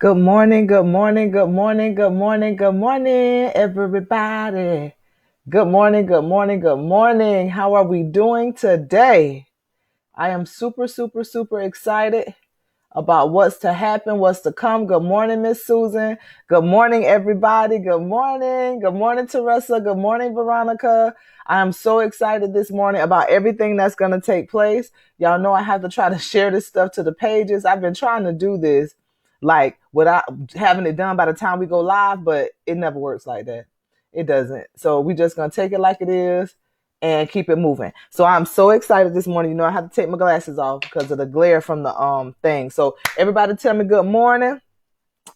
Good morning, good morning, good morning, good morning, good morning, everybody. Good morning, good morning, good morning. How are we doing today? I am super, super, super excited about what's to happen, what's to come. Good morning, Miss Susan. Good morning, everybody. Good morning. Good morning, Teresa. Good morning, Veronica. I am so excited this morning about everything that's going to take place. Y'all know I have to try to share this stuff to the pages. I've been trying to do this like without having it done by the time we go live, but it never works like that. It doesn't. So we just going to take it like it is and keep it moving. So I'm so excited this morning. You know, I have to take my glasses off because of the glare from the thing. So everybody tell me good morning.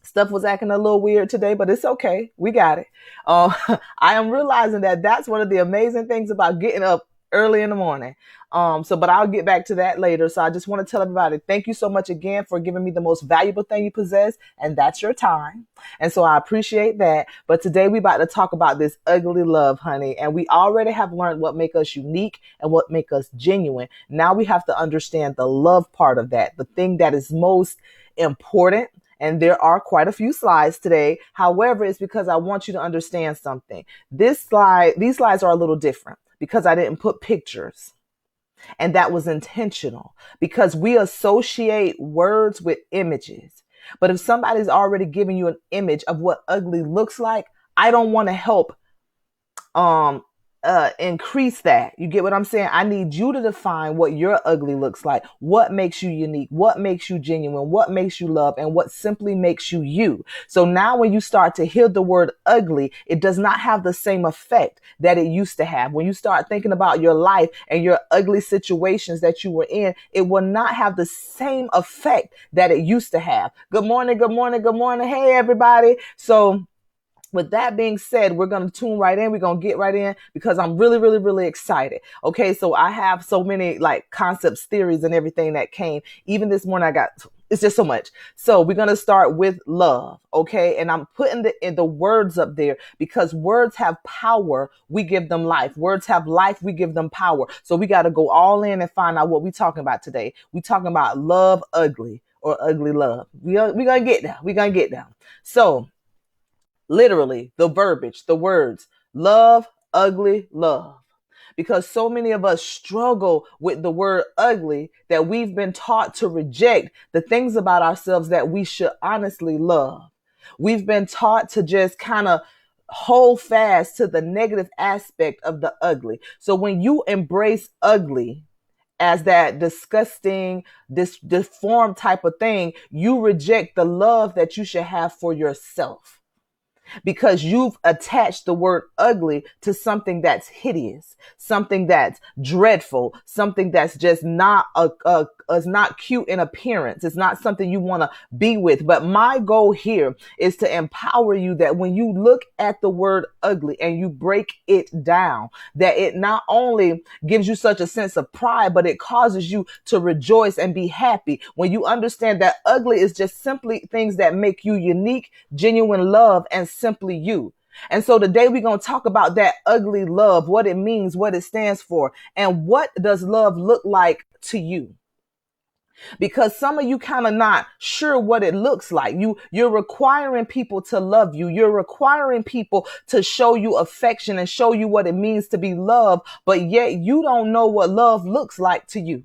Stuff was acting a little weird today, but it's okay. We got it. Uh, I am realizing that that's one of the amazing things about getting up early in the morning. But I'll get back to that later. So I just want to tell everybody, thank you so much again for giving me the most valuable thing you possess, and that's your time. And so I appreciate that. But today we about to talk about this ugly love, honey. And we already have learned what make us unique and what make us genuine. Now we have to understand the love part of that, the thing that is most important. And there are quite a few slides today. However, it's because I want you to understand something. These slides are a little different because I didn't put pictures. And that was intentional because we associate words with images. But if somebody's already giving you an image of what ugly looks like, I don't want to help increase that. You get what I'm saying? I need you to define what your ugly looks like, what makes you unique, what makes you genuine, what makes you love, and what simply makes you you. So now when you start to hear the word ugly, it does not have the same effect that it used to have. When you start thinking about your life and your ugly situations that you were in, it will not have the same effect that it used to have. Good morning, good morning, good morning. Hey, everybody. So with that being said, we're going to tune right in. We're going to get right in because I'm really, really, really excited. Okay. So I have so many like concepts, theories, and everything that came. Even this morning, it's just so much. So we're going to start with love. Okay. And I'm putting the words up there because words have power. We give them life. Words have life. We give them power. So we got to go all in and find out what we're talking about today. We're talking about love ugly or ugly love. We're going to get there. We're going to get there. So literally, the verbiage, the words, love, ugly, love. Because so many of us struggle with the word ugly that we've been taught to reject the things about ourselves that we should honestly love. We've been taught to just kind of hold fast to the negative aspect of the ugly. So when you embrace ugly as that disgusting, this deformed type of thing, you reject the love that you should have for yourself because you've attached the word ugly to something that's hideous, something that's dreadful, something that's just not is not cute in appearance. It's not something you want to be with. But my goal here is to empower you that when you look at the word ugly and you break it down, that it not only gives you such a sense of pride, but it causes you to rejoice and be happy when you understand that ugly is just simply things that make you unique, genuine love, and simply you. And so today we're going to talk about that ugly love, what it means, what it stands for, and what does love look like to you? Because some of you kind of not sure what it looks like. You're requiring people to love you. You're requiring people to show you affection and show you what it means to be loved, but yet you don't know what love looks like to you.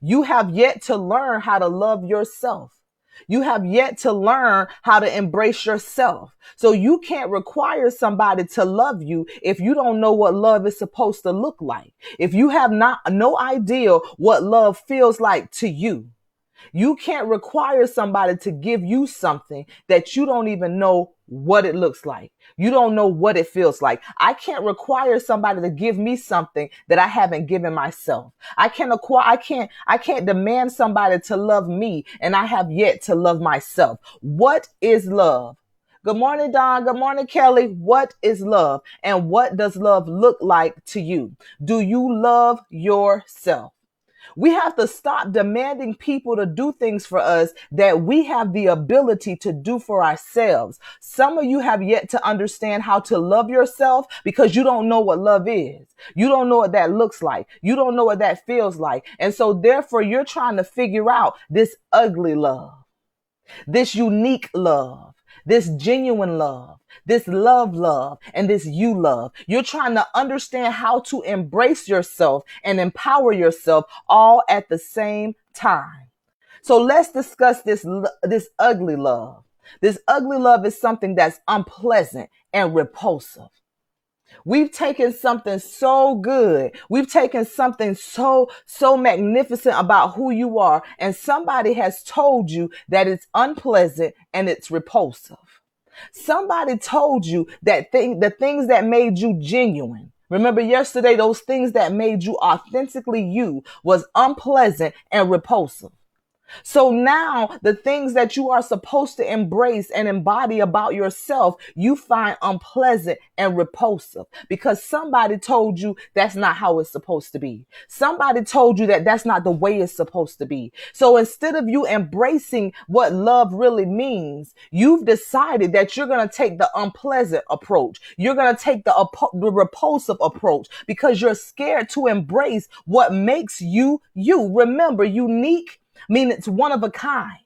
You have yet to learn how to love yourself. You have yet to learn how to embrace yourself. So you can't require somebody to love you if you don't know what love is supposed to look like. If you have no idea what love feels like to you. You can't require somebody to give you something that you don't even know what it looks like. You don't know what it feels like. I can't require somebody to give me something that I haven't given myself. I can't demand somebody to love me and I have yet to love myself. What is love? Good morning, Don. Good morning, Kelly. What is love? And what does love look like to you? Do you love yourself? We have to stop demanding people to do things for us that we have the ability to do for ourselves. Some of you have yet to understand how to love yourself because you don't know what love is. You don't know what that looks like. You don't know what that feels like. And so therefore you're trying to figure out this ugly love. This unique love, this genuine love, this love, and this you love. You're trying to understand how to embrace yourself and empower yourself all at the same time. So let's discuss this ugly love. This ugly love is something that's unpleasant and repulsive. We've taken something so good. We've taken something so magnificent about who you are. And somebody has told you that it's unpleasant and it's repulsive. Somebody told you that the things that made you genuine. Remember yesterday, those things that made you authentically you was unpleasant and repulsive. So now the things that you are supposed to embrace and embody about yourself, you find unpleasant and repulsive because somebody told you that's not how it's supposed to be. Somebody told you that that's not the way it's supposed to be. So instead of you embracing what love really means, you've decided that you're going to take the unpleasant approach. You're going to take the repulsive approach because you're scared to embrace what makes you you. Remember, unique means it's one of a kind.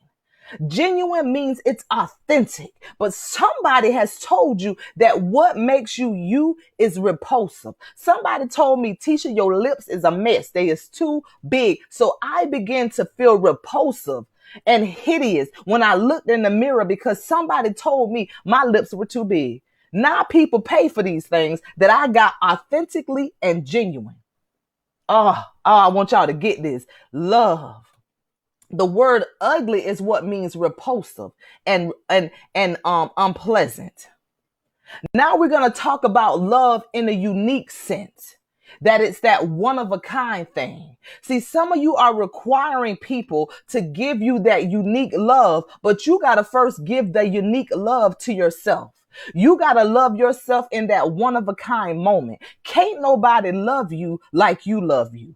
Genuine means it's authentic. But somebody has told you that what makes you you is repulsive. Somebody told me, Tisha, your lips is a mess. They is too big. So I began to feel repulsive and hideous when I looked in the mirror because somebody told me my lips were too big. Now people pay for these things that I got authentically and genuine. I want y'all to get this. Love. The word ugly is what means repulsive and unpleasant. Now we're going to talk about love in a unique sense, that it's that one of a kind thing. See, some of you are requiring people to give you that unique love, but you got to first give the unique love to yourself. You got to love yourself in that one of a kind moment. Can't nobody love you like you love you.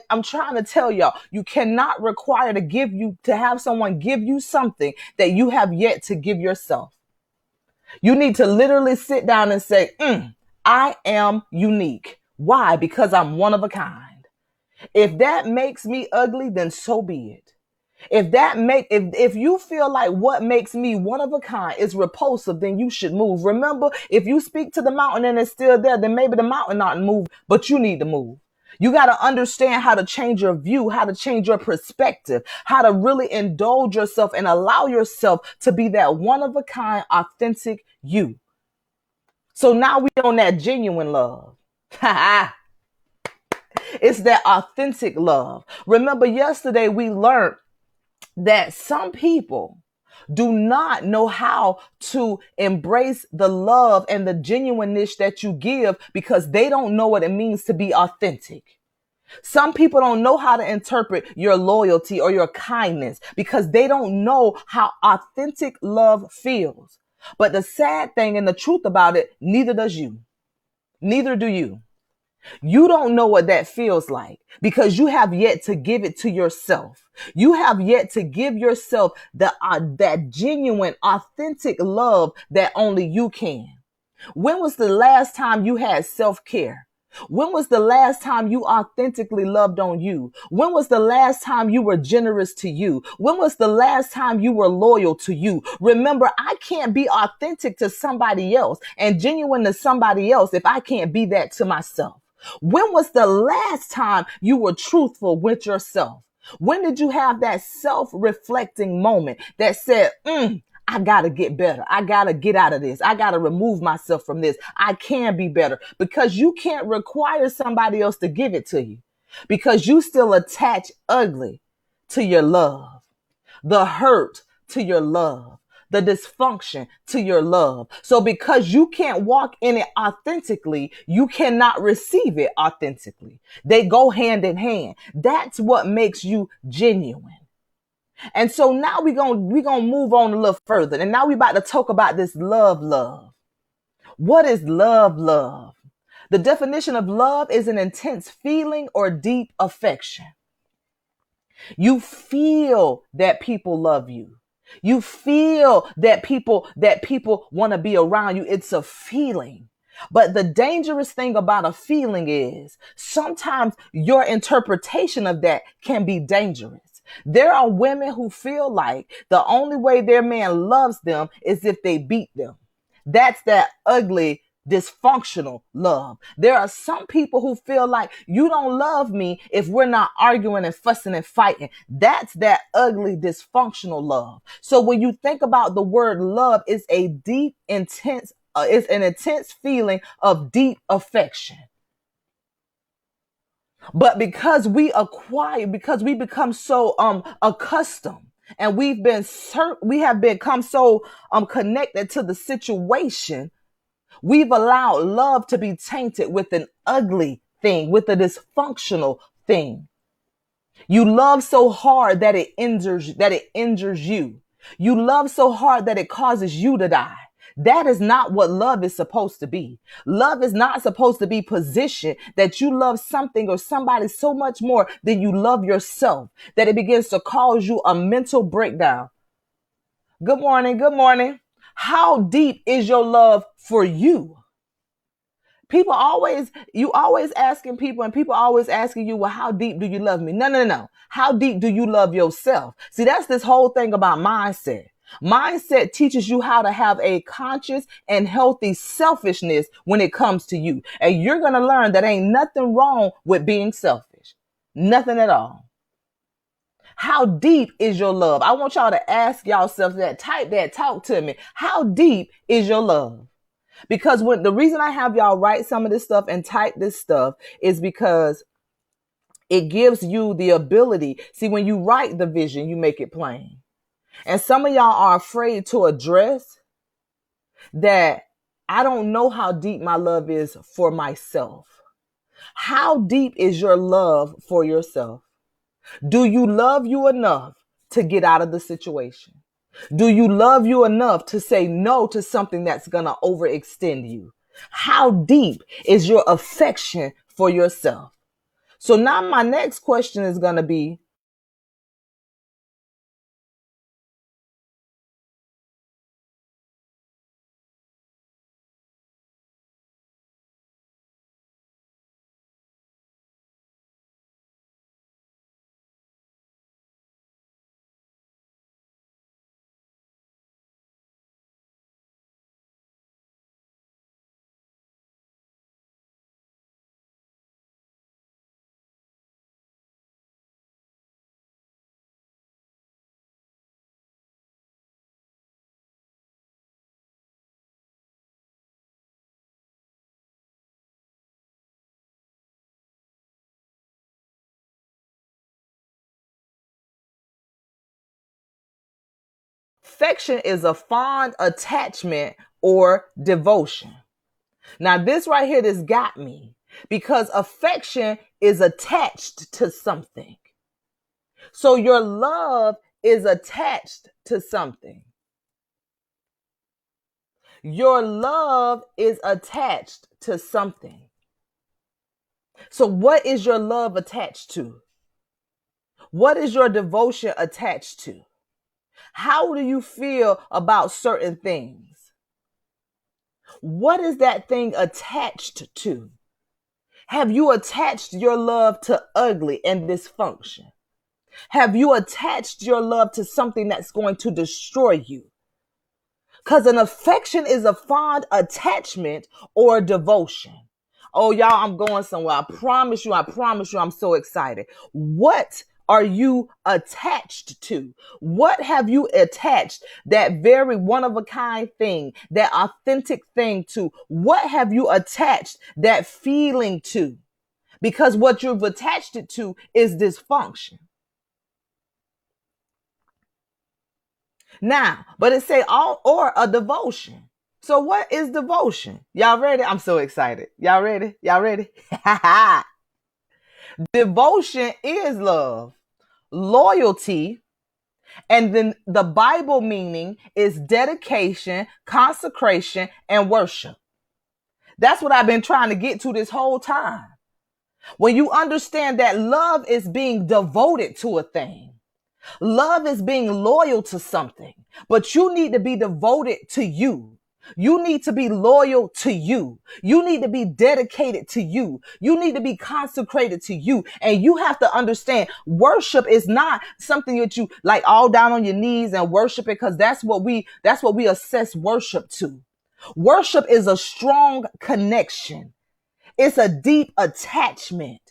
I'm trying to tell y'all, you cannot require to have someone give you something that you have yet to give yourself. You need to literally sit down and say, I am unique. Why? Because I'm one of a kind. If that makes me ugly, then so be it. If you feel like what makes me one of a kind is repulsive, then you should move. Remember, if you speak to the mountain and it's still there, then maybe the mountain not move, but you need to move. You got to understand how to change your view, how to change your perspective, how to really indulge yourself and allow yourself to be that one of a kind, authentic you. So now we on that genuine love. It's that authentic love. Remember yesterday we learned that some people do not know how to embrace the love and the genuineness that you give because they don't know what it means to be authentic. Some people don't know how to interpret your loyalty or your kindness because they don't know how authentic love feels. But the sad thing and the truth about it, neither does you. Neither do you. You don't know what that feels like because you have yet to give it to yourself. You have yet to give yourself that genuine, authentic love that only you can. When was the last time you had self-care? When was the last time you authentically loved on you? When was the last time you were generous to you? When was the last time you were loyal to you? Remember, I can't be authentic to somebody else and genuine to somebody else if I can't be that to myself. When was the last time you were truthful with yourself? When did you have that self-reflecting moment that said, I got to get better. I got to get out of this. I got to remove myself from this. I can be better because you can't require somebody else to give it to you because you still attach ugly to your love, the hurt to your love, the dysfunction to your love. So because you can't walk in it authentically, you cannot receive it authentically. They go hand in hand. That's what makes you genuine. And so now we're gonna move on a little further. And now we're about to talk about this love. What is love? The definition of love is an intense feeling or deep affection. You feel that people love you. You feel that people want to be around you. It's a feeling. But the dangerous thing about a feeling is sometimes your interpretation of that can be dangerous. There are women who feel like the only way their man loves them is if they beat them. That's that ugly, dysfunctional love. There are some people who feel like you don't love me if we're not arguing and fussing and fighting. That's that ugly, dysfunctional love. So when you think about the word love, it's a deep, intense, it's an intense feeling of deep affection. But because because we become so accustomed, and we have become so connected to the situation, we've allowed love to be tainted with an ugly thing, with a dysfunctional thing. You love so hard that it injures you. You love so hard that it causes you to die. That is not what love is supposed to be. Love is not supposed to be positioned that you love something or somebody so much more than you love yourself, that it begins to cause you a mental breakdown. Good morning. Good morning. How deep is your love for you? You always asking people, and people always asking you, well, how deep do you love me? No. How deep do you love yourself? See, that's this whole thing about mindset. Mindset teaches you how to have a conscious and healthy selfishness when it comes to you. And you're going to learn that ain't nothing wrong with being selfish. Nothing at all. How deep is your love? I want y'all to ask yourself that. Type that. Talk to me. How deep is your love? Because the reason I have y'all write some of this stuff and type this stuff is because it gives you the ability. See, when you write the vision, you make it plain. And some of y'all are afraid to address that I don't know how deep my love is for myself. How deep is your love for yourself? Do you love you enough to get out of the situation? Do you love you enough to say no to something that's going to overextend you? How deep is your affection for yourself? So now my next question is going to be, affection is a fond attachment or devotion. Now, this right here, this got me because affection is attached to something. So your love is attached to something. Your love is attached to something. So what is your love attached to? What is your devotion attached to? How do you feel about certain things? What is that thing attached to? Have you attached your love to ugly and dysfunction? Have you attached your love to something that's going to destroy you? Because an affection is a fond attachment or devotion. Oh, y'all, I'm going somewhere. I promise you, I'm so excited. What are you attached to? What have you attached that very one of a kind thing, that authentic thing to? What have you attached that feeling to? Because what you've attached it to is dysfunction. Now, but it say all or a devotion. So what is devotion? Y'all ready? I'm so excited. Y'all ready? Y'all ready? Devotion is love, loyalty, and then the Bible meaning is dedication, consecration, and worship. That's what I've been trying to get to this whole time. When you understand that love is being devoted to a thing, love is being loyal to something, but you need to be devoted to you. You need to be loyal to you. You need to be dedicated to you. You need to be consecrated to you. And you have to understand worship is not something that you like all down on your knees and worship it, because that's what we assess worship to. Worship is a strong connection. It's a deep attachment.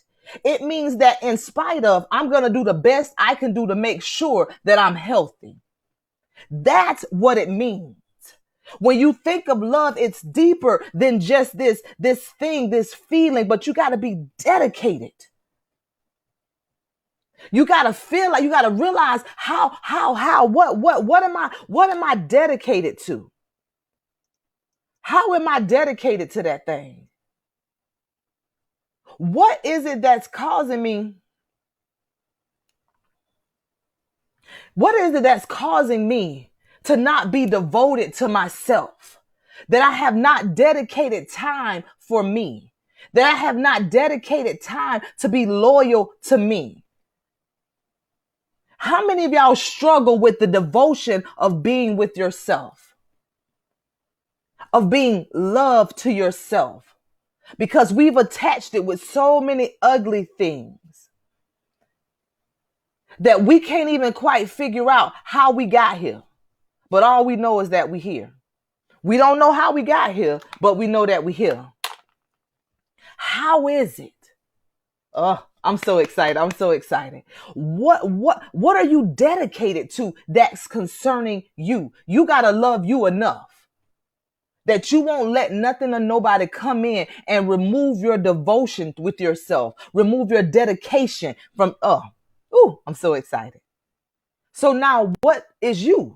It means that in spite of, I'm going to do the best I can do to make sure that I'm healthy. That's what it means. When you think of love, it's deeper than just this thing, this feeling, but you got to be dedicated. You got to feel like, you got to realize what am I dedicated to? How am I dedicated to that thing? What is it that's causing me? What is it that's causing me to not be devoted to myself? That I have not dedicated time for me? That I have not dedicated time to be loyal to me? How many of y'all struggle with the devotion of being with yourself? Of being loved to yourself? Because we've attached it with so many ugly things that we can't even quite figure out how we got here. But all we know is that we're here. We don't know how we got here, but we know that we're here. How is it? Oh, I'm so excited. I'm so excited. What are you dedicated to that's concerning you? You got to love you enough that you won't let nothing or nobody come in and remove your devotion with yourself, remove your dedication from, I'm so excited. So now what is you?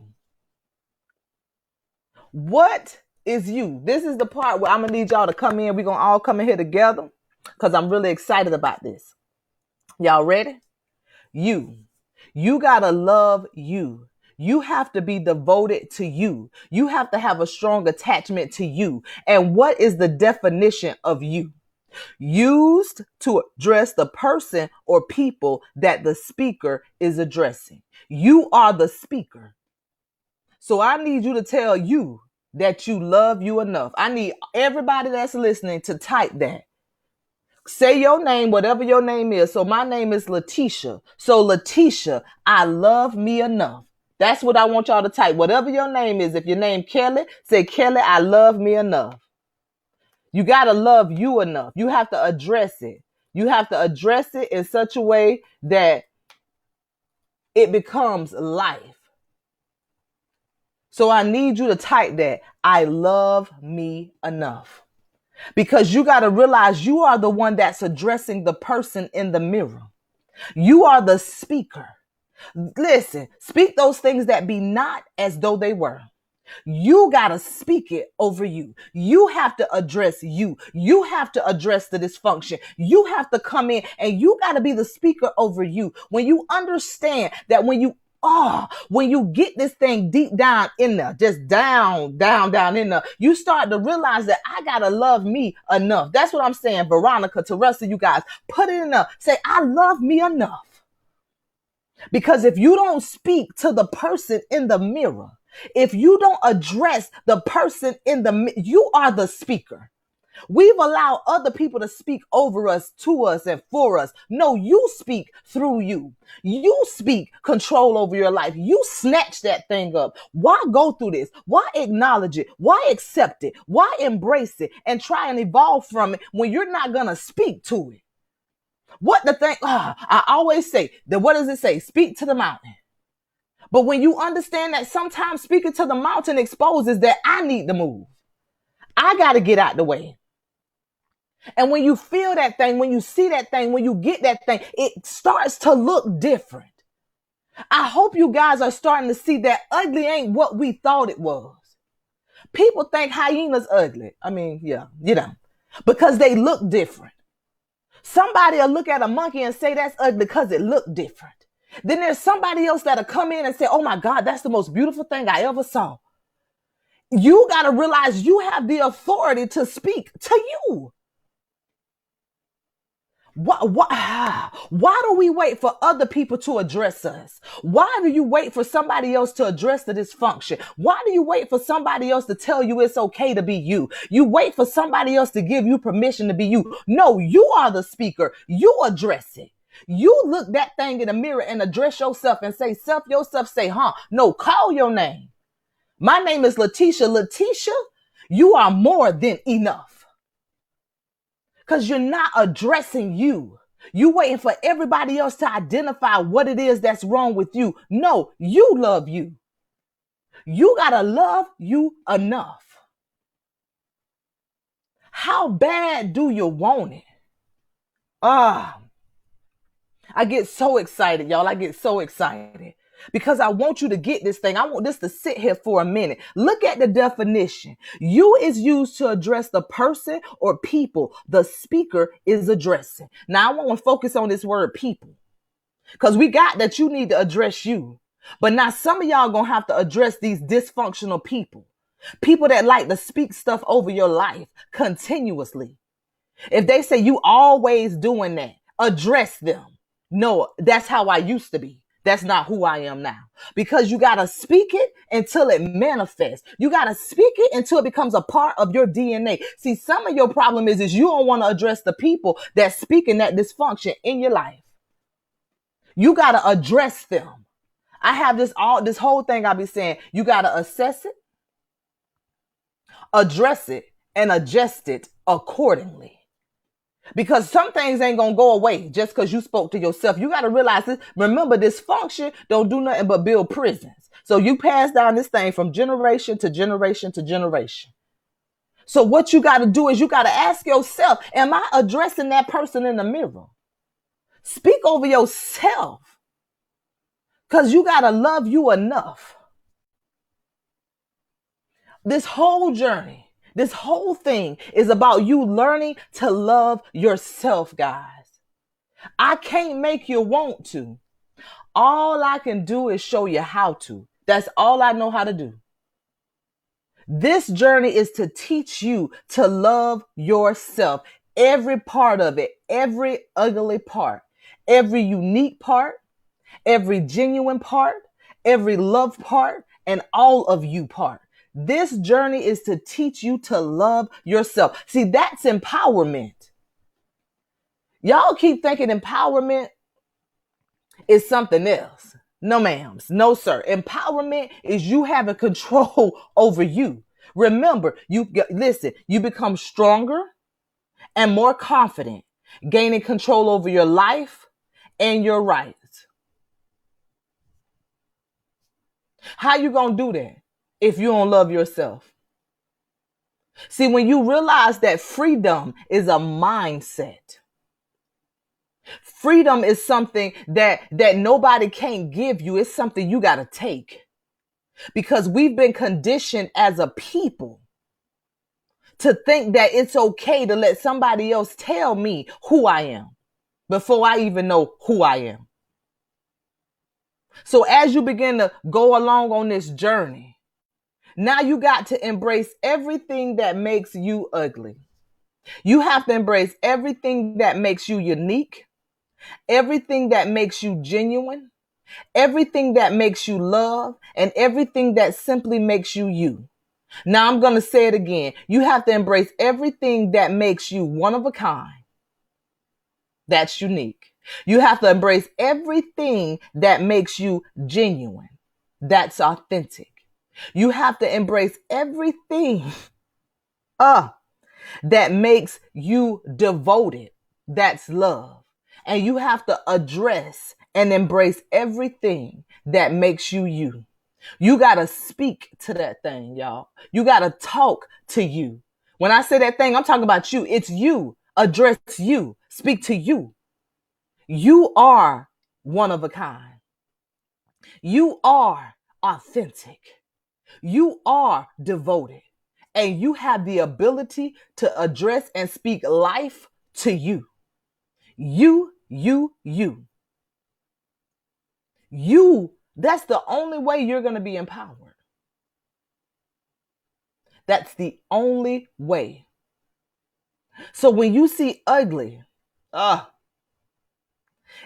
What is you? This is the part where I'm going to need y'all to come in. We're going to all come in here together because I'm really excited about this. Y'all ready? You got to love you. You have to be devoted to you. You have to have a strong attachment to you. And what is the definition of you? Used to address the person or people that the speaker is addressing. You are the speaker. So I need you to tell you that you love you enough. I need everybody that's listening to type that. Say your name, whatever your name is. So my name is Latisha. So Latisha, I love me enough. That's what I want y'all to type. Whatever your name is. If your name Kelly, say Kelly, I love me enough. You got to love you enough. You have to address it. You have to address it in such a way that it becomes life. So I need you to type that. I love me enough. Because you got to realize you are the one that's addressing the person in the mirror. You are the speaker. Listen, speak those things that be not as though they were. You got to speak it over you. You have to address you. You have to address the dysfunction. You have to come in and you got to be the speaker over you. When you understand that when you get this thing deep down in there, just down in there, you start to realize that I got to love me enough. That's what I'm saying. Veronica, to rest of you guys, put it in there. Say, I love me enough. Because if you don't speak to the person in the mirror, if you don't address the person you are the speaker. We've allowed other people to speak over us, to us, and for us. No, you speak through you. You speak control over your life. You snatch that thing up. Why go through this? Why acknowledge it? Why accept it? Why embrace it and try and evolve from it when you're not going to speak to it? What the thing? I always say that. What does it say? Speak to the mountain. But when you understand that sometimes speaking to the mountain exposes that I need to move. I got to get out the way. And when you feel that thing, when you see that thing, when you get that thing, it starts to look different. I hope you guys are starting to see that ugly ain't what we thought it was. People think hyenas ugly. I mean, yeah, because they look different. Somebody will look at a monkey and say that's ugly because it looked different. Then there's somebody else that'll come in and say, oh my God, that's the most beautiful thing I ever saw. You got to realize you have the authority to speak to you. Why do we wait for other people to address us? Why do you wait for somebody else to address the dysfunction? Why do you wait for somebody else to tell you it's okay to be you? You wait for somebody else to give you permission to be you. No, you are the speaker. You address it. You look that thing in the mirror and address yourself and say, self, yourself, say, no, call your name. My name is Latisha. Latisha, you are more than enough. Because you're not addressing you. You waiting for everybody else to identify what it is that's wrong with you. No, you love you. You got to love you enough. How bad do you want it? I get so excited, y'all. I get so excited because I want you to get this thing. I want this to sit here for a minute. Look at the definition. You is used to address the person or people the speaker is addressing. Now, I want to focus on this word people because we got that you need to address you. But now some of y'all going to have to address these dysfunctional people. People that like to speak stuff over your life continuously. If they say you always doing that, address them. No, that's how I used to be. That's not who I am now. Because you got to speak it until it manifests. You got to speak it until it becomes a part of your DNA. See, some of your problem is you don't want to address the people that's speaking that dysfunction in your life. You got to address them. I have this whole thing I'll be saying. You got to assess it, address it, and adjust it accordingly. Because some things ain't going to go away just because you spoke to yourself. You got to realize this. Remember, dysfunction don't do nothing but build prisons. So you pass down this thing from generation to generation to generation. So what you got to do is you got to ask yourself, am I addressing that person in the mirror? Speak over yourself because you got to love you enough. This whole journey, this whole thing is about you learning to love yourself, guys. I can't make you want to. All I can do is show you how to. That's all I know how to do. This journey is to teach you to love yourself. Every part of it, every ugly part, every unique part, every genuine part, every love part, and all of you part. This journey is to teach you to love yourself. See, that's empowerment. Y'all keep thinking empowerment is something else. No, ma'ams. No, sir. Empowerment is you having control over you. Remember, you become stronger and more confident, gaining control over your life and your rights. How you gonna do that if you don't love yourself? See, when you realize that freedom is a mindset, freedom is something that nobody can give you. It's something you got to take because we've been conditioned as a people to think that it's okay to let somebody else tell me who I am before I even know who I am. So as you begin to go along on this journey, now you got to embrace everything that makes you ugly. You have to embrace everything that makes you unique, everything that makes you genuine, everything that makes you love, and everything that simply makes you you. Now I'm going to say it again. You have to embrace everything that makes you one of a kind. That's unique. You have to embrace everything that makes you genuine. That's authentic. You have to embrace everything that makes you devoted. That's love. And you have to address and embrace everything that makes you you. You got to speak to that thing, y'all. You got to talk to you. When I say that thing, I'm talking about you. It's you. Address you. Speak to you. You are one of a kind. You are authentic. You are devoted. And you have the ability to address and speak life to you. You. That's the only way you're going to be empowered. That's the only way. So when you see ugly,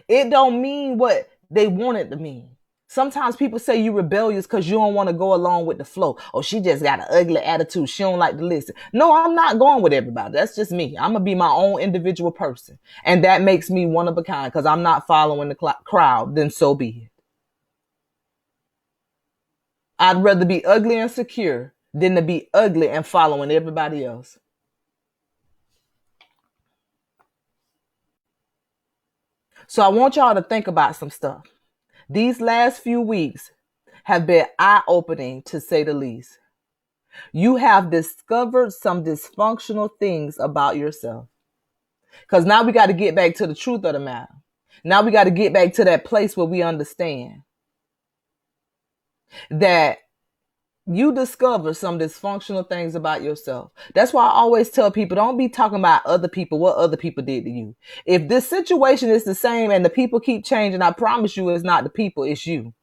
It don't mean what they want it to mean. Sometimes people say you rebellious because you don't want to go along with the flow. Oh, she just got an ugly attitude. She don't like to listen. No, I'm not going with everybody. That's just me. I'm going to be my own individual person. And that makes me one of a kind because I'm not following the crowd. Then so be it. I'd rather be ugly and secure than to be ugly and following everybody else. So I want y'all to think about some stuff. These last few weeks have been eye-opening, to say the least. You have discovered some dysfunctional things about yourself. Because now we got to get back to the truth of the matter. Now we got to get back to that place where we understand that you discover some dysfunctional things about yourself. That's why I always tell people, don't be talking about other people, what other people did to you. If this situation is the same and the people keep changing, I promise you it's not the people, it's you.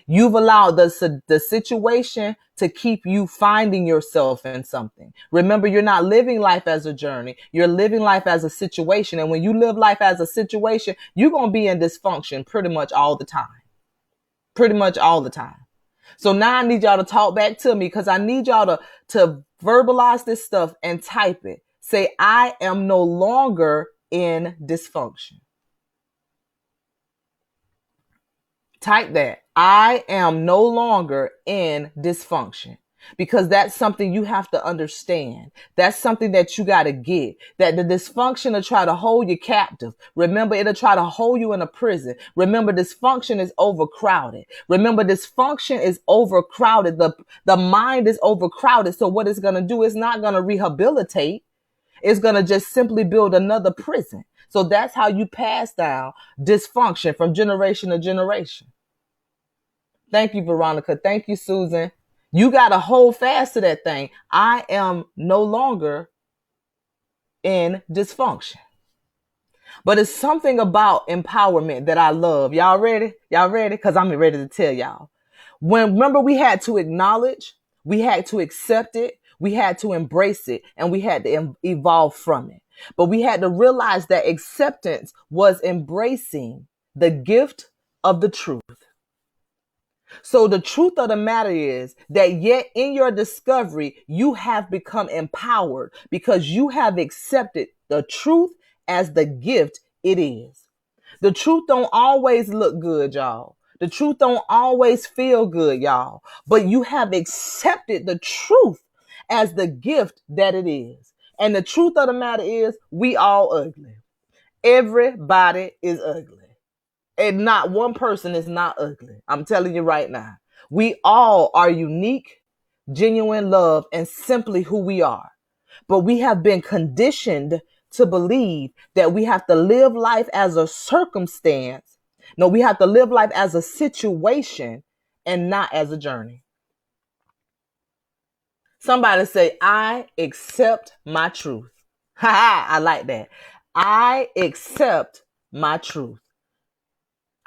You've allowed the situation to keep you finding yourself in something. Remember, you're not living life as a journey. You're living life as a situation. And when you live life as a situation, you're going to be in dysfunction pretty much all the time. Pretty much all the time. So now I need y'all to talk back to me because I need y'all to verbalize this stuff and type it. Say, I am no longer in dysfunction. Type that. I am no longer in dysfunction, because that's something you have to understand. That's something that you got to get, that the dysfunction will try to hold you captive. Remember, it'll try to hold you in a prison. Remember, dysfunction is overcrowded. Remember, dysfunction is overcrowded. The mind is overcrowded. So what it's going to do is not going to rehabilitate. It's going to just simply build another prison. So that's how you pass down dysfunction from generation to generation. Thank you, Veronica. Thank you, Susan. You got to hold fast to that thing. I am no longer in dysfunction. But it's something about empowerment that I love. Y'all ready? Y'all ready? Because I'm ready to tell y'all. Remember, we had to acknowledge, we had to accept it, we had to embrace it, and we had to evolve from it. But we had to realize that acceptance was embracing the gift of the truth. So the truth of the matter is that yet in your discovery, you have become empowered because you have accepted the truth as the gift it is. The truth don't always look good, y'all. The truth don't always feel good, y'all. But you have accepted the truth as the gift that it is. And the truth of the matter is, we all ugly. Everybody is ugly. And not one person is not ugly. I'm telling you right now. We all are unique, genuine love, and simply who we are. But we have been conditioned to believe that we have to live life as a circumstance. No, we have to live life as a situation and not as a journey. Somebody say, I accept my truth. Ha ha, I like that. I accept my truth.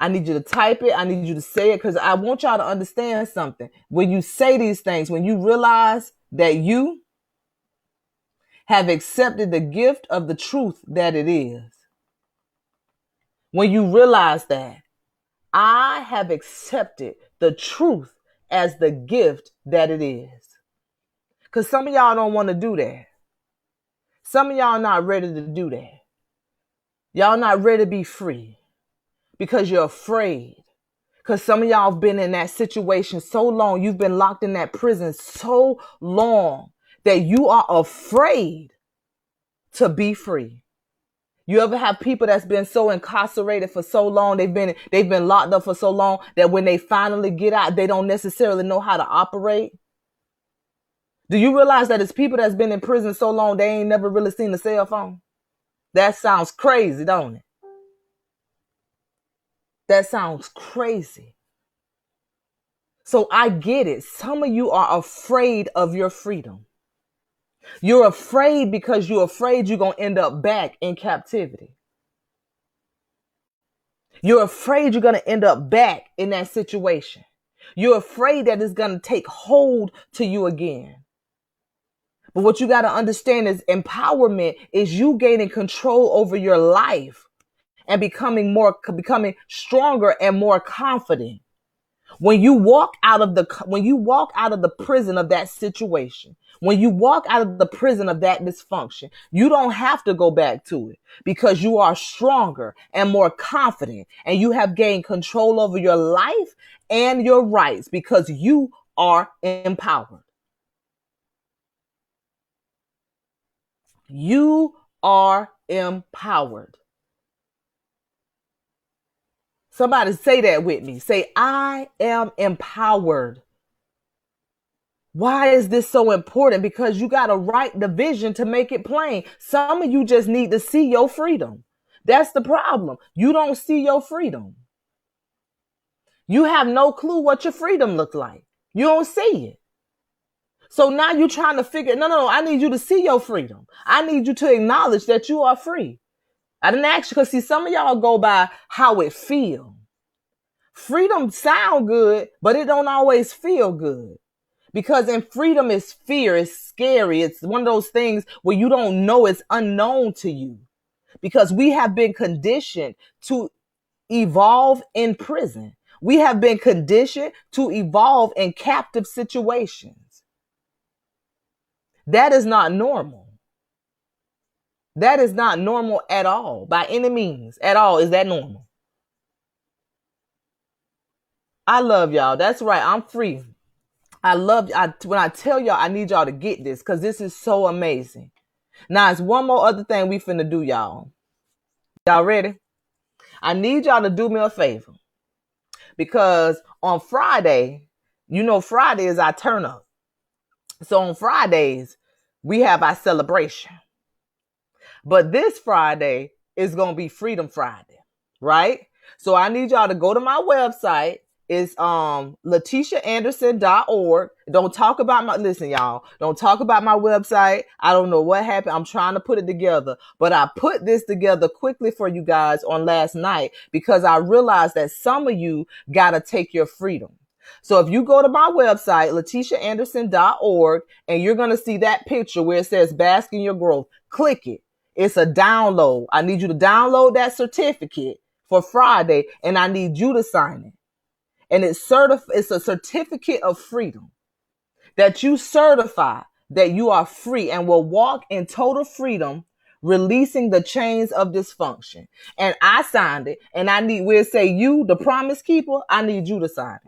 I need you to type it. I need you to say it because I want y'all to understand something. When you say these things, when you realize that you have accepted the gift of the truth that it is, when you realize that I have accepted the truth as the gift that it is. Because some of y'all don't want to do that. Some of y'all not ready to do that. Y'all not ready to be free because you're afraid. Because some of y'all have been in that situation so long. You've been locked in that prison so long that you are afraid to be free. You ever have people that's been so incarcerated for so long, they've been locked up for so long that when they finally get out, they don't necessarily know how to operate? Do you realize that it's people that's been in prison so long, they ain't never really seen a cell phone? That sounds crazy, don't it? That sounds crazy. So I get it. Some of you are afraid of your freedom. You're afraid because you're afraid you're going to end up back in captivity. You're afraid you're going to end up back in that situation. You're afraid that it's going to take hold to you again. But what you got to understand is empowerment is you gaining control over your life and becoming stronger and more confident. When you walk out of the prison of that situation, when you walk out of the prison of that dysfunction, you don't have to go back to it because you are stronger and more confident and you have gained control over your life and your rights because you are empowered. You are empowered. Somebody say that with me. Say, I am empowered. Why is this so important? Because you got to write the vision to make it plain. Some of you just need to see your freedom. That's the problem. You don't see your freedom. You have no clue what your freedom looks like. You don't see it. So now you're trying to figure, no, I need you to see your freedom. I need you to acknowledge that you are free. I didn't ask you because see, some of y'all go by how it feels. Freedom sound good, but it don't always feel good. Because in freedom is fear, it's scary. It's one of those things where you don't know, it's unknown to you. Because we have been conditioned to evolve in prison. We have been conditioned to evolve in captive situations. That is not normal. That is not normal at all, by any means, at all. Is that normal? I love y'all. That's right. I'm free. I love when I tell y'all, I need y'all to get this because this is so amazing. Now, it's one more other thing we finna do, y'all. Y'all ready? I need y'all to do me a favor because on Friday, Friday is our turn up. So on Fridays, we have our celebration. But this Friday is going to be Freedom Friday, right? So I need y'all to go to my website. It's latishaanderson.org. Don't talk about listen, y'all. Don't talk about my website. I don't know what happened. I'm trying to put it together. But I put this together quickly for you guys on last night because I realized that some of you got to take your freedom. So if you go to my website, latishaanderson.org, and you're going to see that picture where it says Bask in Your Growth, click it. It's a download. I need you to download that certificate for Friday, and I need you to sign it. And it's a certificate of freedom that you certify that you are free and will walk in total freedom, releasing the chains of dysfunction. And I signed it, and where it say you, the promise keeper, I need you to sign it.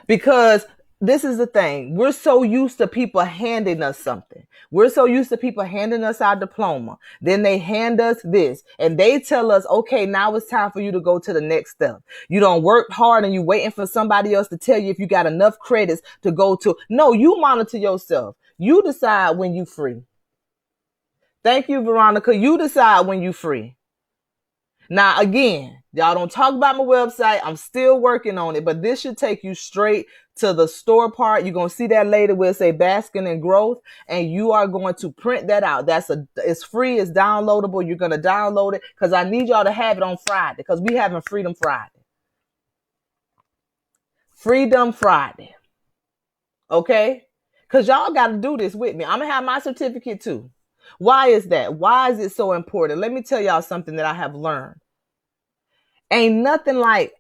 Because this is the thing. We're so used to people handing us something. We're so used to people handing us our diploma. Then they hand us this and they tell us, okay, now it's time for you to go to the next step. You don't work hard and you waiting for somebody else to tell you if you got enough credits to go to. No, you monitor yourself. You decide when you free. Thank you, Veronica. You decide when you free. Now, again, y'all don't talk about my website. I'm still working on it, but this should take you straight to the store part. You're going to see that later where it say Basking in Growth, and you are going to print that out. It's free. It's downloadable. You're going to download it because I need y'all to have it on Friday because we having Freedom Friday. Freedom Friday. Okay? Because y'all got to do this with me. I'm going to have my certificate too. Why is that? Why is it so important? Let me tell y'all something that I have learned. Ain't nothing like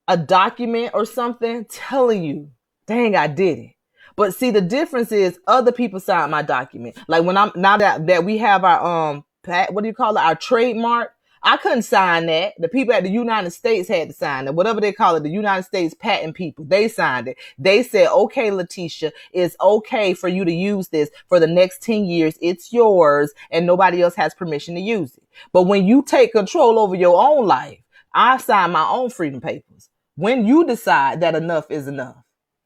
a document or something telling you, dang, I did it. But see, the difference is other people sign my document. Like now that we have our, what do you call it? Our trademark. I couldn't sign that. The people at the United States had to sign it. Whatever they call it, the United States patent people, they signed it. They said, okay, Latisha, it's okay for you to use this for the next 10 years. It's yours and nobody else has permission to use it. But when you take control over your own life, I sign my own freedom papers. When you decide that enough is enough.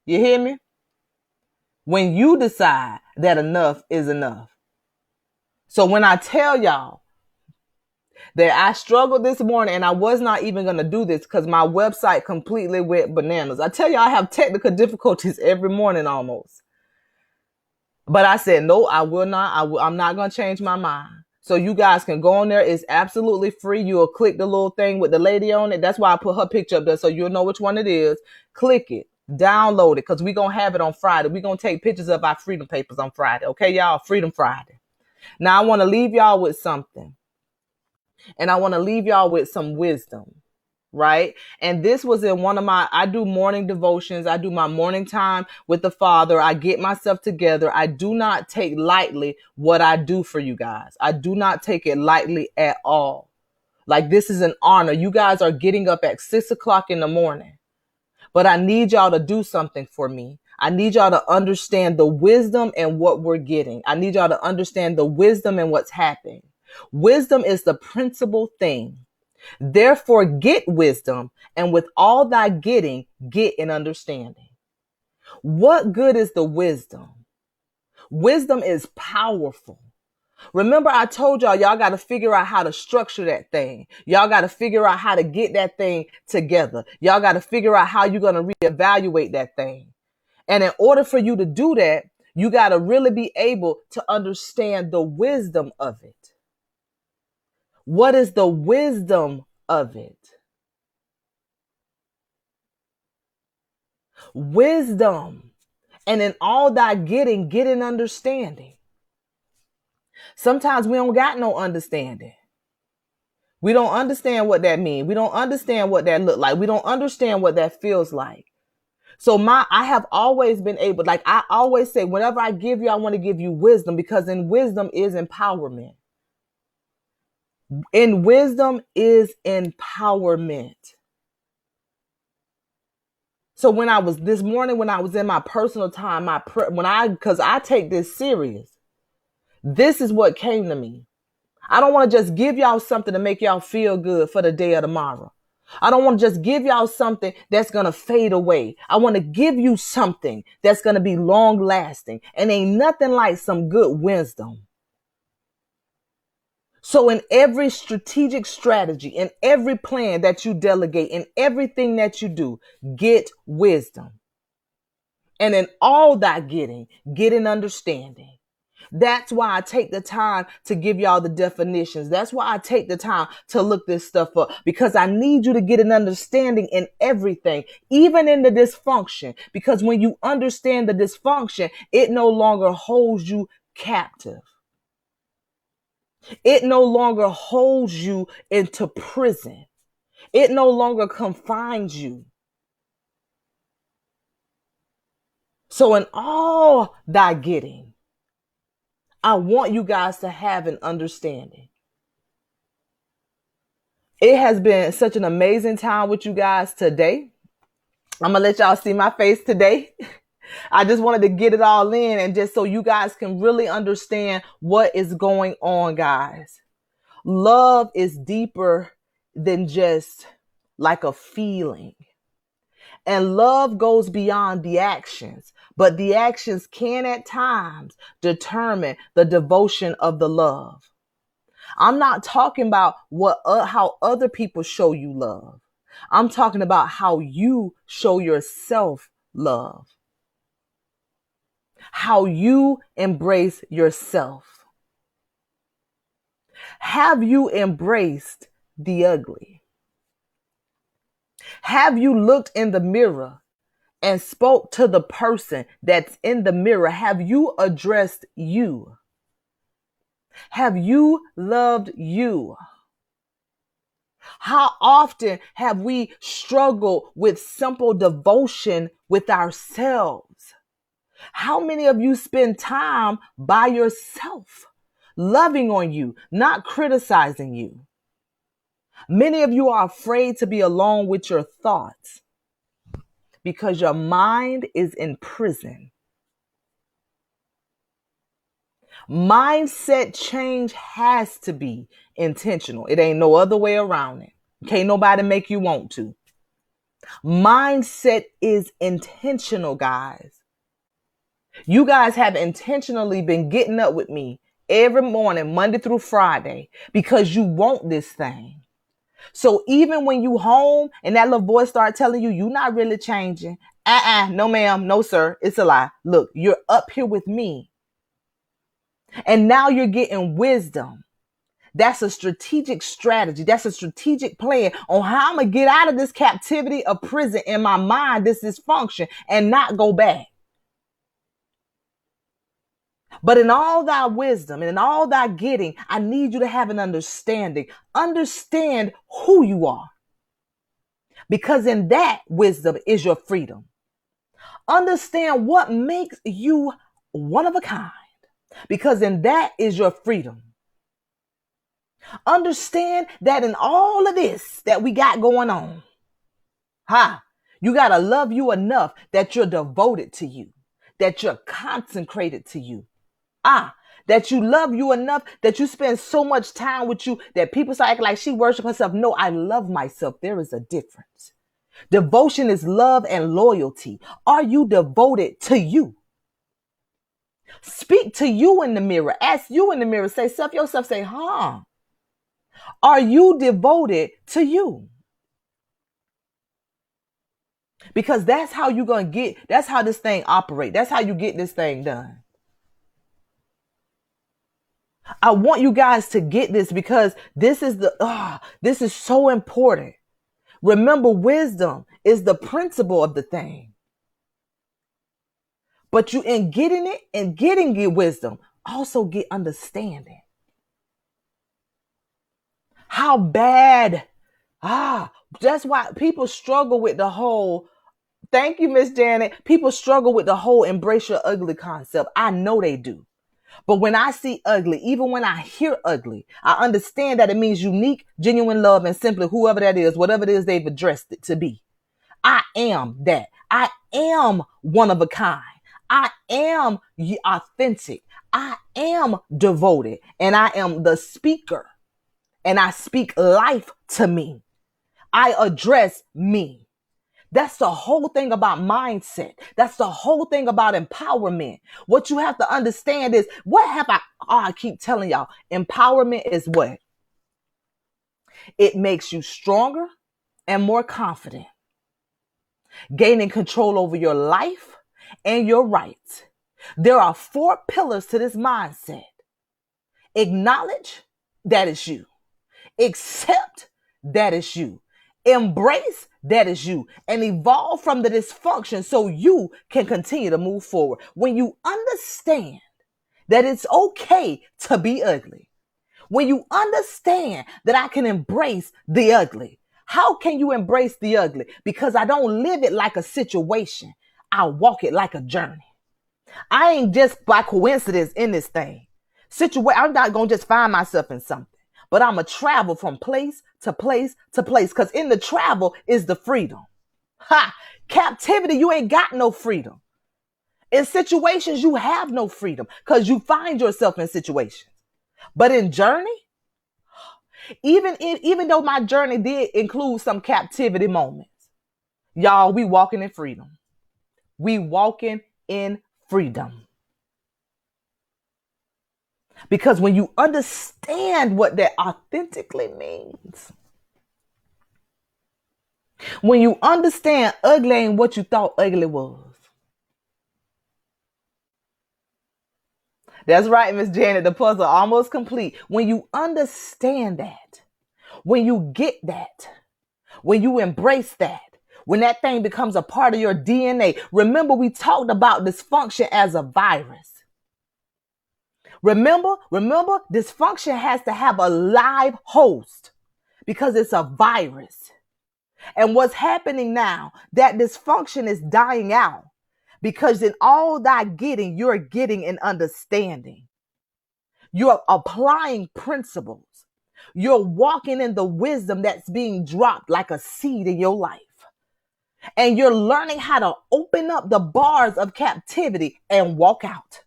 You hear me? When you decide that enough is enough. So when I tell y'all that I struggled this morning and I was not even going to do this because my website completely went bananas. I tell you, I have technical difficulties every morning almost. But I said, no, I will not. I'm not going to change my mind. So you guys can go on there. It's absolutely free. You'll click the little thing with the lady on it. That's why I put her picture up there so you'll know which one it is. Click it. Download it because we're going to have it on Friday. We're going to take pictures of our freedom papers on Friday. Okay, y'all? Freedom Friday. Now, I want to leave y'all with something. And I want to leave y'all with some wisdom, right? And this was in I do morning devotions. I do my morning time with the Father. I get myself together. I do not take lightly what I do for you guys. I do not take it lightly at all. Like, this is an honor. You guys are getting up at 6:00 in the morning, but I need y'all to do something for me. I need y'all to understand the wisdom and what we're getting. I need y'all to understand the wisdom and what's happening. Wisdom is the principal thing. Therefore, get wisdom, and with all thy getting, get an understanding. What good is the wisdom? Wisdom is powerful. Remember, I told y'all got to figure out how to structure that thing. Y'all got to figure out how to get that thing together. Y'all got to figure out how you're going to reevaluate that thing. And in order for you to do that, you got to really be able to understand the wisdom of it. What is the wisdom of it? Wisdom. And in all thy getting, get an understanding. Sometimes we don't got no understanding. We don't understand what that means. We don't understand what that look like. We don't understand what that feels like. So I have always been able, like I always say, whenever I give you, I want to give you wisdom, because in wisdom is empowerment. In wisdom is empowerment. So this morning, when I was in my personal time, because I take this serious, this is what came to me. I don't want to just give y'all something to make y'all feel good for the day of tomorrow. I don't want to just give y'all something that's going to fade away. I want to give you something that's going to be long lasting, and ain't nothing like some good wisdom. So in every strategic strategy, in every plan that you delegate, in everything that you do, get wisdom. And in all that getting, get an understanding. That's why I take the time to give y'all the definitions. That's why I take the time to look this stuff up, because I need you to get an understanding in everything, even in the dysfunction. Because when you understand the dysfunction, it no longer holds you captive. It no longer holds you into prison. It no longer confines you. So in all thy getting, I want you guys to have an understanding. It has been such an amazing time with you guys today. I'm going to let y'all see my face today. I just wanted to get it all in, and just so you guys can really understand what is going on, guys. Love is deeper than just like a feeling. And love goes beyond the actions, but the actions can at times determine the devotion of the love. I'm not talking about how other people show you love. I'm talking about how you show yourself love. How you embrace yourself. Have you embraced the ugly? Have you looked in the mirror and spoke to the person that's in the mirror? Have you addressed you? Have you loved you? How often have we struggled with simple devotion with ourselves? How many of you spend time by yourself, loving on you, not criticizing you? Many of you are afraid to be alone with your thoughts because your mind is in prison. Mindset change has to be intentional. It ain't no other way around it. Can't nobody make you want to. Mindset is intentional, guys. You guys have intentionally been getting up with me every morning, Monday through Friday, because you want this thing. So even when you home and that little voice start telling you, you're not really changing. No ma'am, no sir, it's a lie. Look, you're up here with me. And now you're getting wisdom. That's a strategic strategy. That's a strategic plan on how I'm going to get out of this captivity of prison in my mind, this dysfunction, and not go back. But in all thy wisdom and in all thy getting, I need you to have an understanding. Understand who you are. Because in that wisdom is your freedom. Understand what makes you one of a kind. Because in that is your freedom. Understand that in all of this that we got going on, you got to love you enough that you're devoted to you, that you're consecrated to you. That you love you enough that you spend so much time with you that people start acting like she worships herself. No, I love myself. There is a difference. Devotion is love and loyalty. Are you devoted to you? Speak to you in the mirror. Ask you in the mirror. Say self yourself. Say, are you devoted to you? Because that's how you're going to get, that's how this thing operates. That's how you get this thing done. I want you guys to get this because this is so important. Remember, wisdom is the principle of the thing. But you in getting it and getting your wisdom, also get understanding. How bad, that's why people struggle with the whole, thank you, Miss Janet. People struggle with the whole embrace your ugly concept. I know they do. But when I see ugly, even when I hear ugly, I understand that it means unique, genuine love, and simply whoever that is, whatever it is they've addressed it to be. I am that. I am one of a kind. I am authentic. I am devoted. And I am the speaker. And I speak life to me. I address me. That's the whole thing about mindset. That's the whole thing about empowerment. What you have to understand is, I keep telling y'all, empowerment is what? It makes you stronger and more confident. Gaining control over your life and your rights. There are 4 pillars to this mindset. Acknowledge, that is you. Accept, that is you. Embrace, that is you. And evolve from the dysfunction so you can continue to move forward. When you understand that it's okay to be ugly, when you understand that I can embrace the ugly, how can you embrace the ugly? Because I don't live it like a situation. I walk it like a journey. I ain't just by coincidence in this thing. I'm not going to just find myself in something. But I'm going to travel from place to place to place. Because in the travel is the freedom. Captivity, you ain't got no freedom. In situations, you have no freedom. Because you find yourself in situations. But in journey, even though my journey did include some captivity moments, y'all, we walking in freedom. We walking in freedom. Because when you understand what that authentically means, when you understand ugly ain't what you thought ugly was. That's right, Miss Janet, the puzzle almost complete. When you understand that, when you get that, when you embrace that, when that thing becomes a part of your DNA. Remember, we talked about dysfunction as a virus. Remember, dysfunction has to have a live host because it's a virus. And what's happening now, that dysfunction is dying out because in all that getting, you're getting an understanding. You're applying principles. You're walking in the wisdom that's being dropped like a seed in your life. And you're learning how to open up the bars of captivity and walk out.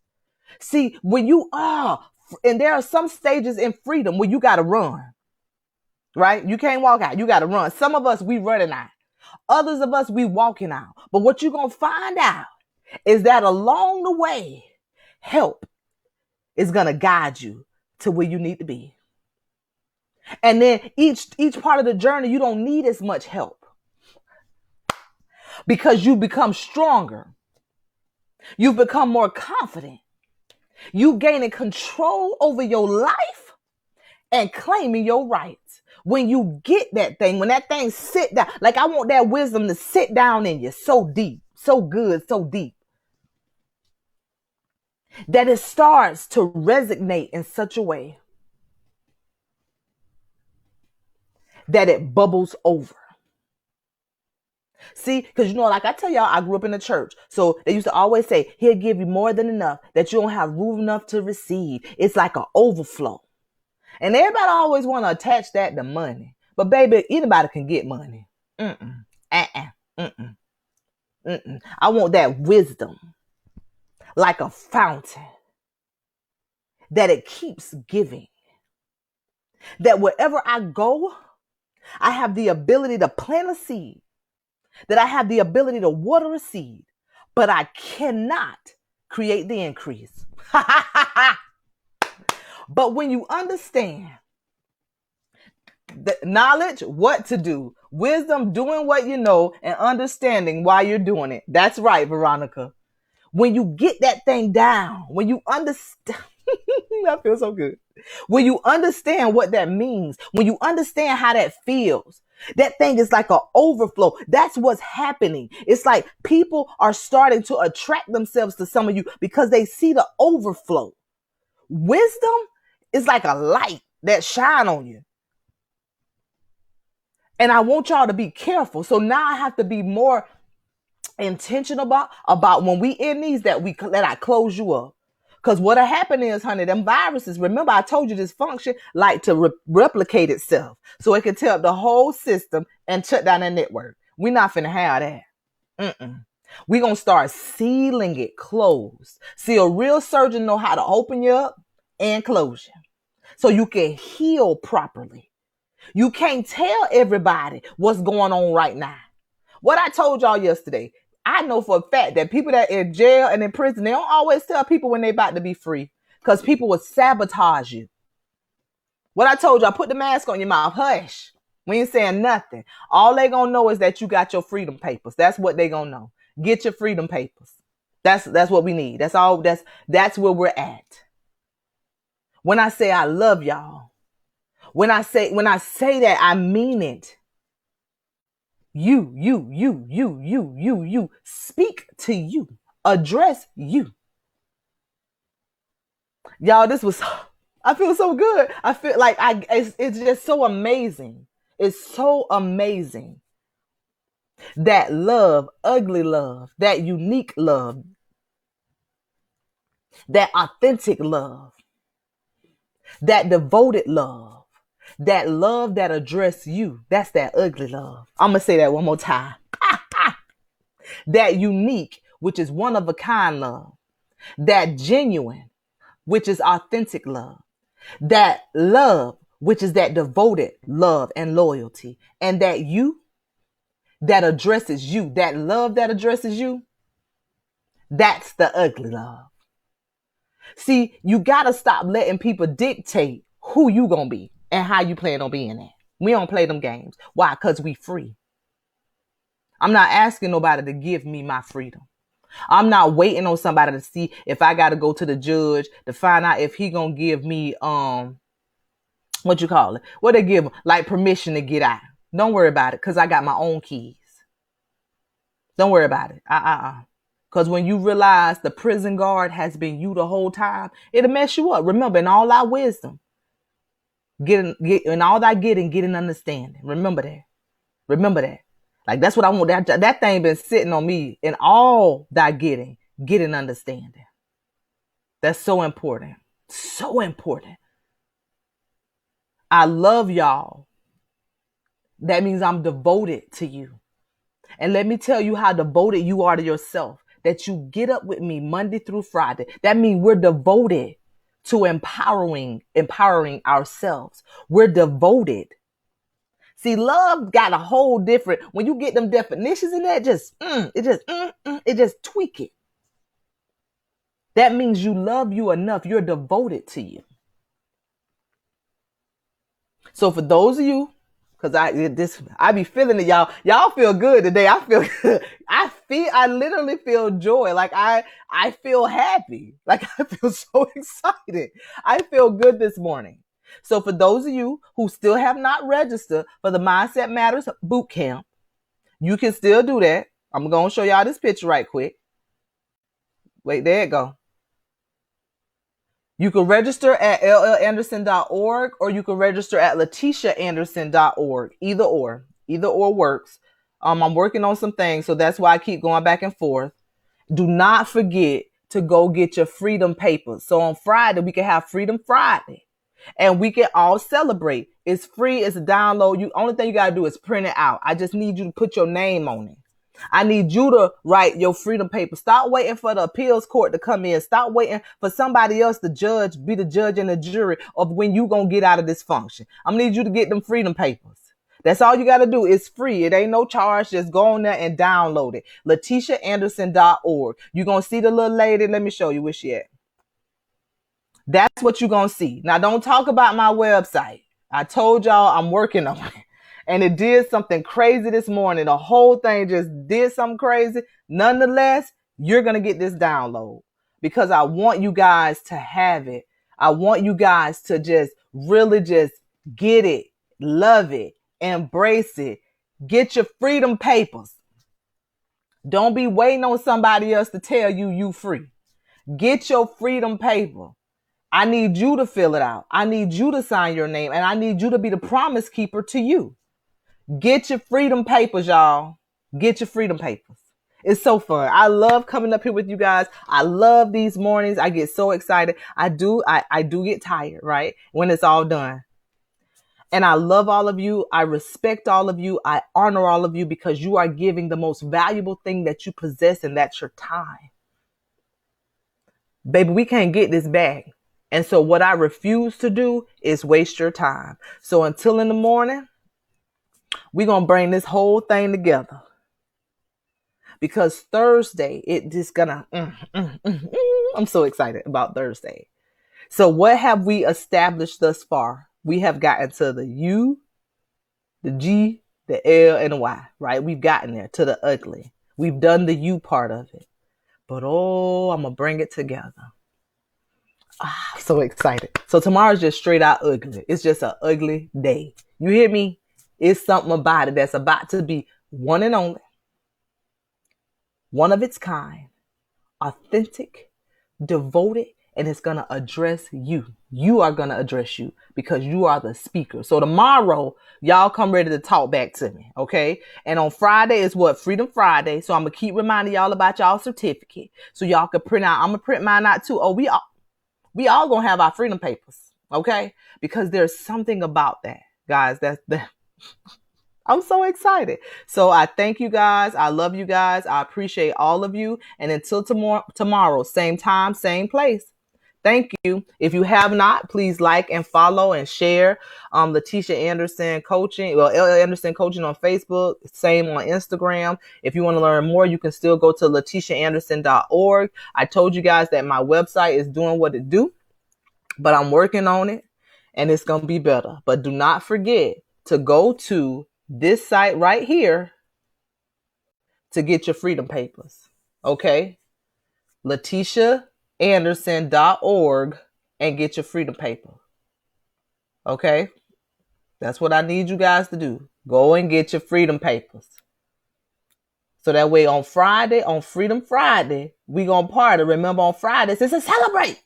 See, when you and there are some stages in freedom where you got to run, right? You can't walk out. You got to run. Some of us, we running out. Others of us, we walking out. But what you're going to find out is that along the way, help is going to guide you to where you need to be. And then each part of the journey, you don't need as much help because you become stronger. You become more confident. You gaining control over your life and claiming your rights. When you get that thing, when that thing sit down, like I want that wisdom to sit down in you so deep, so good, so deep. that it starts to resonate in such a way that it bubbles over. See, because like I tell y'all, I grew up in the church. So they used to always say, he'll give you more than enough, that you don't have room enough to receive. It's like an overflow. And everybody always want to attach that to money. But baby, anybody can get money. I want that wisdom like a fountain, that it keeps giving. That wherever I go, I have the ability to plant a seed, that I have the ability to water a seed, but I cannot create the increase. But when you understand the knowledge, what to do, wisdom, doing what you know, and understanding why you're doing it. That's right, Veronica. When you get that thing down, when you understand, I feel so good. When you understand what that means, when you understand how that feels, that thing is like an overflow. That's what's happening. It's like people are starting to attract themselves to some of you because they see the overflow. Wisdom is like a light that shine on you. And I want y'all to be careful. So now I have to be more intentional about when we in these, that I close you up. Because what'll happen is, honey, them viruses, remember I told you this function like to replicate itself. So it can tear up the whole system and shut down the network. We're not finna have that. We're going to start sealing it closed. See, a real surgeon know how to open you up and close you so you can heal properly. You can't tell everybody what's going on right now. What I told y'all yesterday, I know for a fact that people that are in jail and in prison, they don't always tell people when they're about to be free because people will sabotage you. What I told y'all, put the mask on your mouth. Hush. We ain't saying nothing. All they gonna know is that you got your freedom papers. That's what they gonna know. Get your freedom papers. That's what we need. That's all. That's where we're at. When I say I love y'all, when I say that, I mean it. You. Speak to you. Address you. Y'all, I feel so good. I feel like it's just so amazing. It's so amazing. That love, ugly love, that unique love, that authentic love, that devoted love, that love that addresses you. That's that ugly love. I'm going to say that one more time. That unique, which is one of a kind love. That genuine, which is authentic love. That love, which is that devoted love and loyalty. And that you, that addresses you, that love that addresses you, that's the ugly love. See, you got to stop letting people dictate who you going to be and how you plan on being that. We don't play them games. Why? Because we free. I'm not asking nobody to give me my freedom. I'm not waiting on somebody to see if I got to go to the judge to find out if he going to give me, what you call it? What they give them? Like permission to get out. Don't worry about it because I got my own keys. Don't worry about it. Because when you realize the prison guard has been you the whole time, it'll mess you up. Remember, in all our wisdom, get an understanding. Remember that. Like, that's what I want. That thing been sitting on me. In all thy get an understanding. That's so important. So important. I love y'all. That means I'm devoted to you. And let me tell you how devoted you are to yourself. That you get up with me Monday through Friday. That means we're devoted to empowering ourselves. We're devoted. See, love got a whole different, when you get them definitions in that, it just tweak it. That means you love you enough. You're devoted to you. So for those of you, because I be feeling it, y'all. Y'all feel good today. I feel good. I literally feel joy. Like I feel happy. Like I feel so excited. I feel good this morning. So for those of you who still have not registered for the Mindset Matters boot camp, you can still do that. I'm going to show y'all this picture right quick. Wait, there it go. You can register at llanderson.org or you can register at latishaanderson.org. Either or works. I'm working on some things, so that's why I keep going back and forth. Do not forget to go get your freedom papers. So on Friday, we can have Freedom Friday and we can all celebrate. It's free. It's a download. Only thing you got to do is print it out. I just need you to put your name on it. I need you to write your freedom paper. Stop waiting for the appeals court to come in. Stop waiting for somebody else to be the judge and the jury of when you going to get out of this function. I'm going to need you to get them freedom papers. That's all you got to do. It's free. It ain't no charge. Just go on there and download it. LatishaAnderson.org. You're going to see the little lady. Let me show you where she at. That's what you're going to see. Now, don't talk about my website. I told y'all I'm working on it. And it did something crazy this morning. The whole thing just did something crazy. Nonetheless, you're going to get this download because I want you guys to have it. I want you guys to just really just get it, love it, embrace it. Get your freedom papers. Don't be waiting on somebody else to tell you you free. Get your freedom paper. I need you to fill it out. I need you to sign your name, and I need you to be the promise keeper to you. Get your freedom papers, y'all. Get your freedom papers. It's so fun. I love coming up here with you guys. I love these mornings. I get so excited. I do get tired, right? When it's all done. And I love all of you. I respect all of you. I honor all of you because you are giving the most valuable thing that you possess, and that's your time. Baby, we can't get this back. And so what I refuse to do is waste your time. So until in the morning, we're going to bring this whole thing together. Because Thursday, it just gonna, I'm so excited about Thursday. So what have we established thus far? We have gotten to the U, the G, the L, and the Y, right? We've gotten there to the ugly. We've done the U part of it. But I'm going to bring it together. I'm so excited. So tomorrow's just straight out ugly. It's just an ugly day. You hear me? It's something about it that's about to be one and only, one of its kind, authentic, devoted, and it's going to address you. You are going to address you because you are the speaker. So tomorrow, y'all come ready to talk back to me, okay? And on Friday is what? Freedom Friday. So I'm going to keep reminding y'all about y'all certificate so y'all can print out. I'm going to print mine out too. Oh, we all going to have our freedom papers, okay? Because there's something about that, guys. I'm so excited. So I thank you guys. I love you guys. I appreciate all of you. And until tomorrow, same time, same place. Thank you. If you have not, please like and follow and share Latisha Anderson Coaching. Well, LL Anderson Coaching on Facebook. Same on Instagram. If you want to learn more, you can still go to latishaanderson.org. I told you guys that my website is doing what it do, but I'm working on it and it's going to be better. But do not forget to go to this site right here to get your freedom papers. Okay? LatishaAnderson.org and get your freedom paper. Okay? That's what I need you guys to do. Go and get your freedom papers. So that way on Friday, on Freedom Friday, we gonna party. Remember on Fridays, it's a celebrate.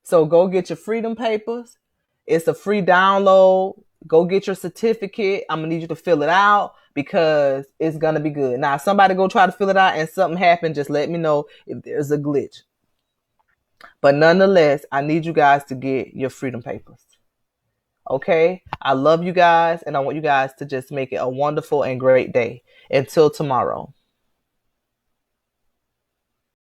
So go get your freedom papers. It's a free download. Go get your certificate. I'm going to need you to fill it out because it's going to be good. Now, if somebody go try to fill it out and something happened, just let me know if there's a glitch. But nonetheless, I need you guys to get your freedom papers. Okay? I love you guys, and I want you guys to just make it a wonderful and great day. Until tomorrow.